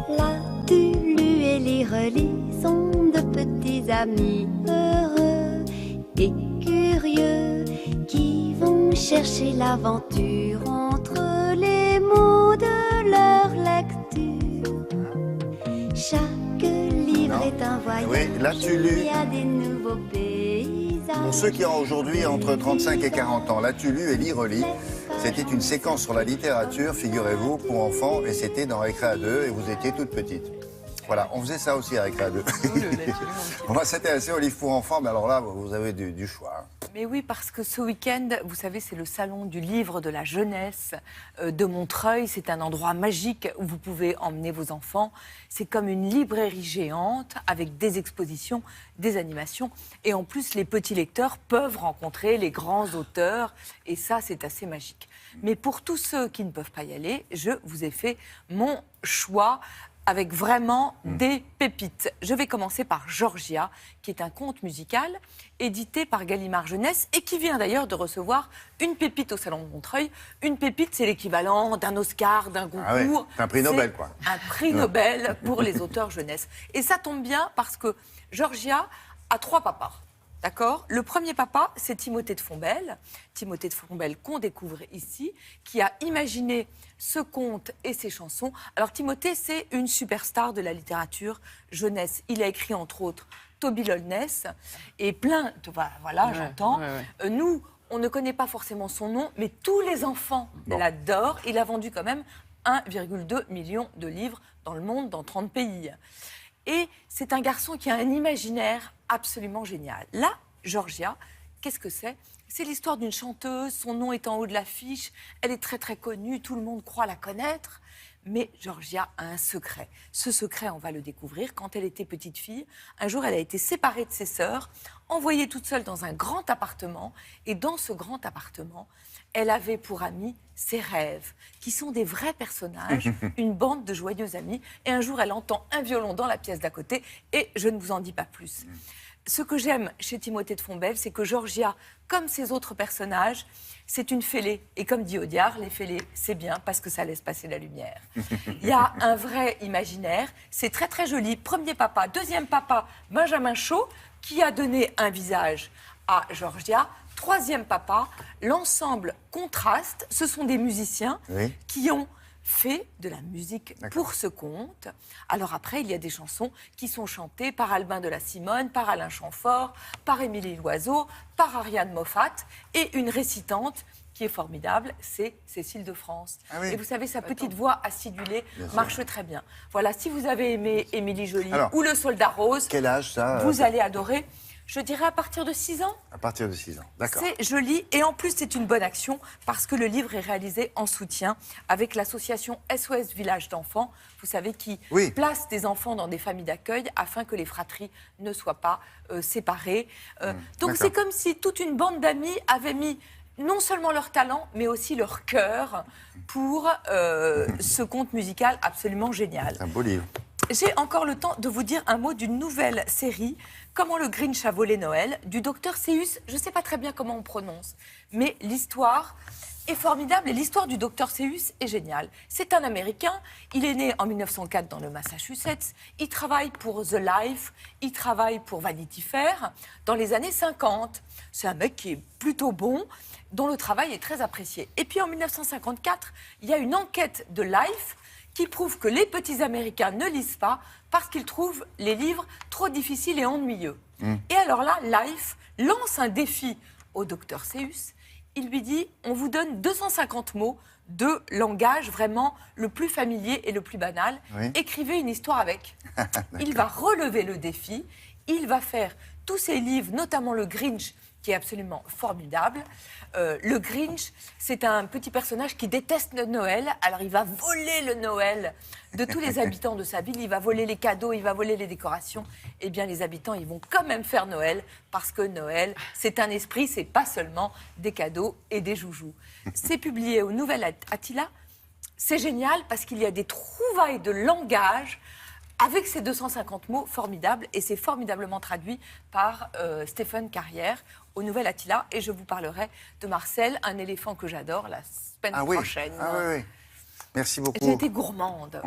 La Tulu et l'Irelie sont de petits amis heureux et curieux qui vont chercher l'aventure entre les mots de leur lecture. Chaque livre est un voyage. Oui, la Tulu. Il y a des nouveaux paysages. Pour ceux qui ont aujourd'hui entre 35 et 40 ans, la Tulu et l'Irelie, c'était une séquence sur la littérature, figurez-vous, pour enfants, et c'était dans Récré à 2, et vous étiez toute petite. Voilà, on faisait ça aussi à Récré à 2. On va s'intéresser aux livres pour enfants, mais alors là, vous avez du choix. Mais oui, parce que ce week-end, vous savez, c'est le salon du livre de la jeunesse de Montreuil. C'est un endroit magique où vous pouvez emmener vos enfants. C'est comme une librairie géante avec des expositions, des animations. Et en plus, les petits lecteurs peuvent rencontrer les grands auteurs. Et ça, c'est assez magique. Mais pour tous ceux qui ne peuvent pas y aller, je vous ai fait mon choix avec vraiment des pépites. Je vais commencer par Georgia, qui est un conte musical édité par Gallimard Jeunesse et qui vient d'ailleurs de recevoir une pépite au Salon de Montreuil. Une pépite, c'est l'équivalent d'un Oscar, d'un Goncourt. Ah ouais, c'est un prix Nobel, quoi. Un prix Nobel pour les auteurs jeunesse. Et ça tombe bien parce que Georgia a 3 papas. D'accord ? Le premier papa, c'est Timothée de Fontbelle. Timothée de Fontbelle qu'on découvre ici, qui a imaginé ce conte et ses chansons. Alors Timothée, c'est une superstar de la littérature jeunesse. Il a écrit entre autres Toby Lollness et plein... Voilà, j'entends. Nous, on ne connaît pas forcément son nom, mais tous les enfants l'adorent. Il a vendu quand même 1,2 million de livres dans le monde, dans 30 pays. Et c'est un garçon qui a un imaginaire absolument génial. Là, Georgia, qu'est-ce que c'est ? C'est l'histoire d'une chanteuse, son nom est en haut de l'affiche, elle est très très connue, tout le monde croit la connaître. Mais Georgia a un secret. Ce secret, on va le découvrir. Quand elle était petite fille, un jour, elle a été séparée de ses sœurs, envoyée toute seule dans un grand appartement. Et dans ce grand appartement, elle avait pour amis ses rêves, qui sont des vrais personnages, une bande de joyeux amis. Et un jour, elle entend un violon dans la pièce d'à côté. Et je ne vous en dis pas plus. Ce que j'aime chez Timothée de Fontbelle, c'est que Georgia, comme ses autres personnages, c'est une fêlée. Et comme dit Audiard, les fêlés, c'est bien parce que ça laisse passer la lumière. Il y a un vrai imaginaire. C'est très, très joli. Premier papa. Deuxième papa, Benjamin Chaud, qui a donné un visage à Georgia. Troisième papa, l'ensemble contraste. Ce sont des musiciens qui ont fait de la musique pour ce conte. Alors après, il y a des chansons qui sont chantées par Albin de la Simone, par Alain Chamfort, par Émilie Loiseau, par Ariane Moffat, et une récitante qui est formidable, c'est Cécile de France. Et vous savez, sa petite voix acidulée marche très bien. Voilà, si vous avez aimé Émilie Joly ou Le Soldat Rose, quel âge ça vous allez adorer. Je dirais à partir de 6 ans. À partir de 6 ans, d'accord. C'est joli et en plus c'est une bonne action parce que le livre est réalisé en soutien avec l'association SOS Village d'enfants, vous savez, qui place des enfants dans des familles d'accueil afin que les fratries ne soient pas séparées. Donc c'est comme si toute une bande d'amis avait mis non seulement leur talent, mais aussi leur cœur pour ce conte musical absolument génial. C'est un beau livre. J'ai encore le temps de vous dire un mot d'une nouvelle série, Comment le Grinch a volé Noël, du docteur Seuss. Je ne sais pas très bien comment on prononce, mais l'histoire est formidable et l'histoire du docteur Seuss est géniale. C'est un Américain, il est né en 1904 dans le Massachusetts, il travaille pour The Life, il travaille pour Vanity Fair dans les années 50. C'est un mec qui est plutôt bon, dont le travail est très apprécié. Et puis en 1954, il y a une enquête de Life qui prouve que les petits Américains ne lisent pas parce qu'ils trouvent les livres trop difficiles et ennuyeux. Et alors là, Life lance un défi au docteur Seuss. Il lui dit, on vous donne 250 mots de langage vraiment le plus familier et le plus banal. Écrivez une histoire avec. Il va relever le défi. Il va faire tous ses livres, notamment le Grinch, qui est absolument formidable. Le Grinch, c'est un petit personnage qui déteste le Noël. Alors, il va voler le Noël de tous les habitants de sa ville. Il va voler les cadeaux, il va voler les décorations. Eh bien, les habitants, ils vont quand même faire Noël parce que Noël, c'est un esprit, c'est pas seulement des cadeaux et des joujoux. C'est publié au Nouvel Attila. C'est génial parce qu'il y a des trouvailles de langage avec ces 250 mots formidables, et c'est formidablement traduit par Stéphane Carrière au Nouvel Attila. Et je vous parlerai de Marcel, un éléphant que j'adore, la semaine prochaine. Merci beaucoup. J'ai été gourmande.